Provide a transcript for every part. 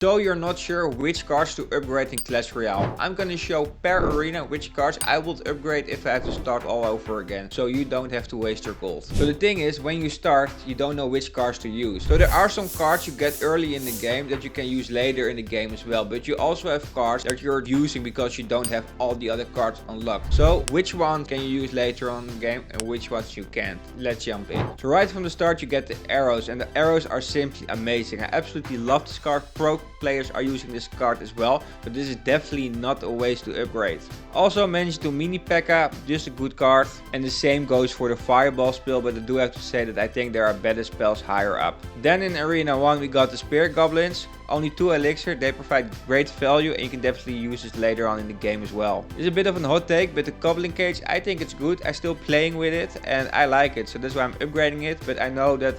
So you're not sure which cards to upgrade in Clash Royale. I'm gonna show per arena which cards I would upgrade if I have to start all over again, so you don't have to waste your gold. So the thing is, when you start, you don't know which cards to use. So there are some cards you get early in the game that you can use later in the game as well, but you also have cards that you're using because you don't have all the other cards unlocked. So which one can you use later on in the game and which ones you can't? Let's jump in. So right from the start you get the arrows, and the arrows are simply amazing. I absolutely love this card. Pro players are using this card as well, but this is definitely not a waste to upgrade. Also mentioned to mini Pekka, just a good card, and the same goes for the fireball spell, but I do have to say that I think there are better spells higher up. Then in arena 1 we got the spirit goblins. Only 2 elixir, they provide great value and you can definitely use this later on in the game as well. It's a bit of a hot take, but the Goblin Cage, I think it's good. I'm still playing with it and I like it, so that's why I'm upgrading it, but I know that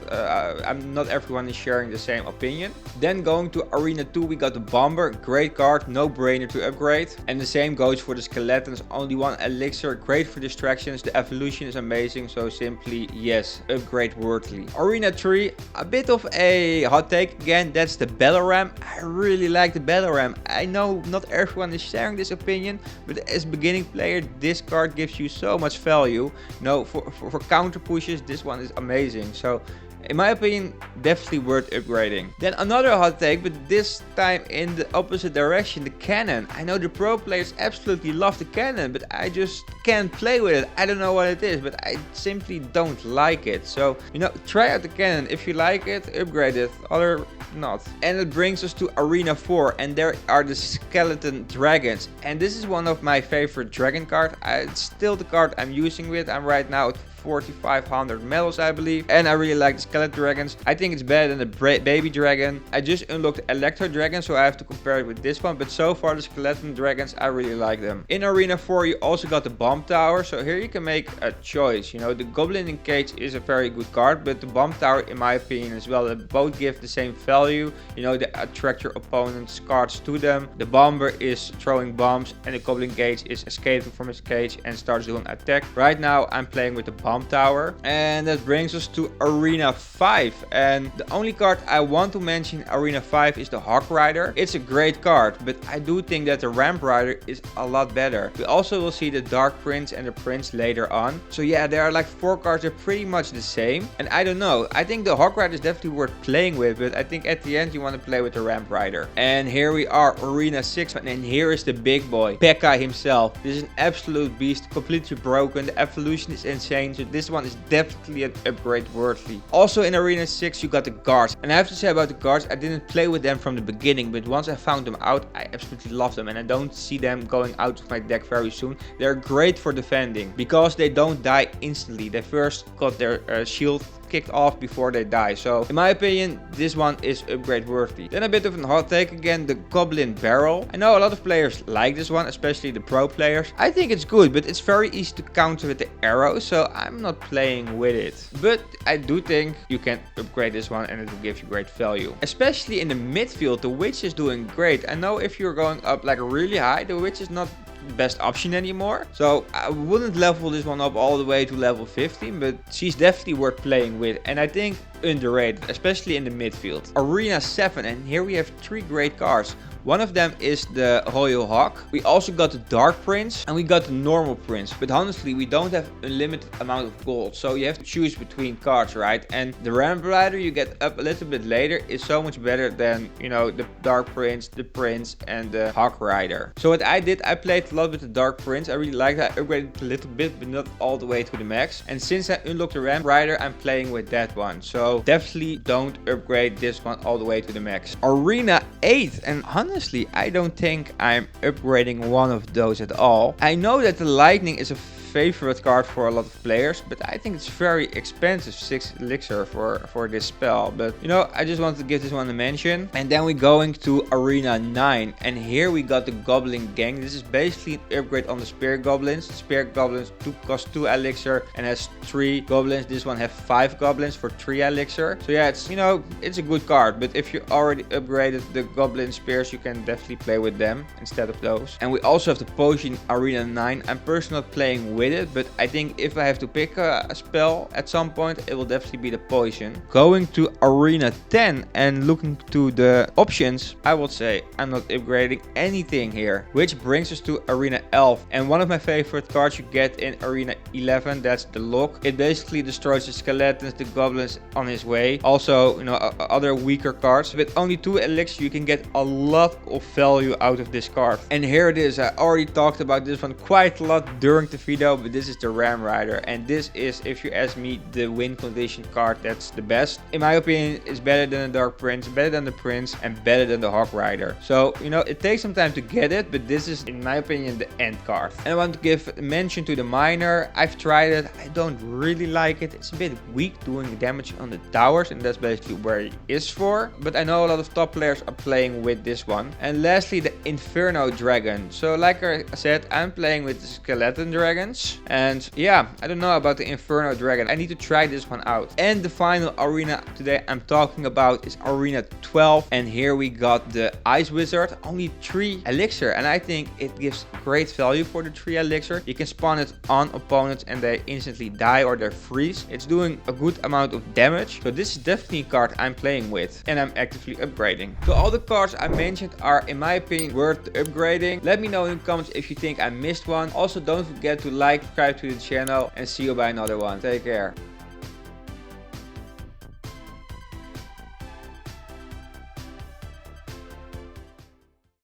not everyone is sharing the same opinion. Then going to arena 2 we got the bomber, great card, no brainer to upgrade. And the same goes for the skeletons, only 1 elixir, great for distractions, the evolution is amazing, so simply yes, upgrade worthily. Arena 3, a bit of a hot take again, that's the battle ram. I really like the battle ram. I know not everyone is sharing this opinion, but as a beginning player this card gives you so much value. You know, for counter pushes this one is amazing, so in my opinion, definitely worth upgrading. Then another hot take, but this time in the opposite direction, the cannon. I know the pro players absolutely love the cannon, but I just can't play with it. I don't know what it is, but I simply don't like it. So, you know, try out the cannon. If you like it, upgrade it. Other not. And it brings us to arena 4, and there are the skeleton dragons. And this is one of my favorite dragon cards. It's still the card I'm using with. I'm right now at 4,500 medals, I believe, and I really like the skeleton dragons. I think it's better than the baby dragon. I just unlocked electro dragon, so I have to compare it with this one, but so far the skeleton dragons, I really like them. In arena 4 you also got the bomb tower, so here you can make a choice. You know, the Goblin Cage is a very good card, but the bomb tower in my opinion as well, they both give the same value. You know, they attract your opponent's cards to them. The bomber is throwing bombs and the Goblin Cage is escaping from his cage and starts doing attack. Right now I'm playing with the bomb tower, and that brings us to arena 5, and the only card I want to mention in arena 5 is the Hog Rider. It's a great card, but I do think that the Ramp Rider is a lot better. We also will see the Dark Prince and the Prince later on, so yeah, there are like 4 cards that are pretty much the same, and I don't know, I think the Hog Rider is definitely worth playing with, but I think at the end you want to play with the Ramp Rider. And here we are, arena 6, and here is the big boy, Pekka himself. This is an absolute beast, completely broken, the evolution is insane, so this one is definitely an upgrade worthy. Also in arena 6 you got the guards, and I have to say about the guards, I didn't play with them from the beginning, but once I found them out I absolutely love them, and I don't see them going out of my deck very soon. They're great for defending because they don't die instantly. They first got their shield kicked off before they die, so in my opinion this one is upgrade worthy. Then a bit of a hot take again, the Goblin Barrel. I know a lot of players like this one, especially the pro players. I think it's good, but it's very easy to counter with the arrow, so I'm not playing with it. But I do think you can upgrade this one and it will give you great value. Especially in the midfield, the witch is doing great. I know if you're going up like really high, the witch is not the best option anymore, so I wouldn't level this one up all the way to level 15, but she's definitely worth playing with, and I think underrated, especially in the midfield. Arena 7, and here we have 3 great cards. One of them is the Royal Hawk. We also got the Dark Prince and we got the normal Prince. But honestly, we don't have unlimited amount of gold, so you have to choose between cards, right? And the Ramp Rider you get up a little bit later is so much better than, you know, the Dark Prince, the Prince, and the Hog Rider. So what I did, I played a lot with the Dark Prince. I really liked it. I upgraded it a little bit, but not all the way to the max. And since I unlocked the Ramp Rider, I'm playing with that one. So definitely don't upgrade this one all the way to the max. Arena 8, and honestly, I don't think I'm upgrading one of those at all. I know that the lightning is a favorite card for a lot of players, but I think it's very expensive, 6 elixir for this spell. But you know, I just wanted to give this one a mention. And then we're going to arena 9, and here we got the Goblin Gang. This is basically an upgrade on the Spirit Goblins. The Spirit Goblins cost 2 elixir and has 3 goblins. This one have 5 goblins for 3 elixir. So yeah, it's, you know, it's a good card, but if you already upgraded the Goblin Spears, you can definitely play with them instead of those. And we also have the Potion Arena 9. I'm personally playing with with it, but I think if I have to pick a spell at some point, it will definitely be the poison. Going to Arena 10 and looking to the options, I would say I'm not upgrading anything here. Which brings us to Arena 11. And one of my favorite cards you get in Arena 11, that's the lock. It basically destroys the skeletons, the goblins on his way. Also, you know, other weaker cards. With only 2 elixirs, you can get a lot of value out of this card. And here it is. I already talked about this one quite a lot during the video, but this is the Ram Rider. And this is, if you ask me, the win condition card that's the best. In my opinion, it's better than the Dark Prince, better than the Prince, and better than the Hog Rider. So, you know, it takes some time to get it, but this is, in my opinion, the end card. And I want to give a mention to the Miner. I've tried it. I don't really like it. It's a bit weak doing damage on the towers, and that's basically where it is for. But I know a lot of top players are playing with this one. And lastly, the Inferno Dragon. So like I said, I'm playing with the Skeleton Dragons. And yeah, I don't know about the Inferno Dragon. I need to try this one out. And the final arena today I'm talking about is Arena 12. And here we got the Ice Wizard. Only 3 elixir. And I think it gives great value for the 3 elixir. You can spawn it on opponents and they instantly die or they freeze. It's doing a good amount of damage. So this is definitely a card I'm playing with. And I'm actively upgrading. So all the cards I mentioned are, in my opinion, worth upgrading. Let me know in the comments if you think I missed one. Also, don't forget to like, subscribe to the channel, and see you by another one. Take care.